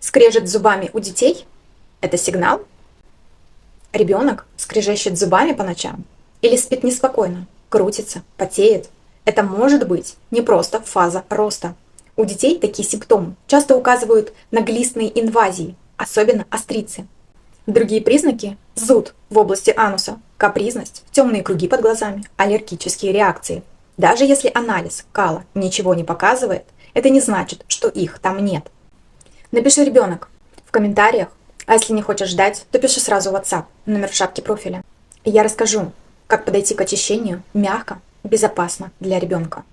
Скрежет зубами у детей – это сигнал? Ребенок скрежещет зубами по ночам или спит неспокойно, крутится, потеет. Это может быть не просто фаза роста. У детей такие симптомы часто указывают на глистные инвазии, особенно острицы. Другие признаки – зуд в области ануса, капризность, темные круги под глазами, аллергические реакции. Даже если анализ кала ничего не показывает, это не значит, что их там нет. Напиши «ребенок» в комментариях, а если не хочешь ждать, то пиши сразу в WhatsApp, номер в шапке профиля. И я расскажу, как подойти к очищению мягко, безопасно для ребенка.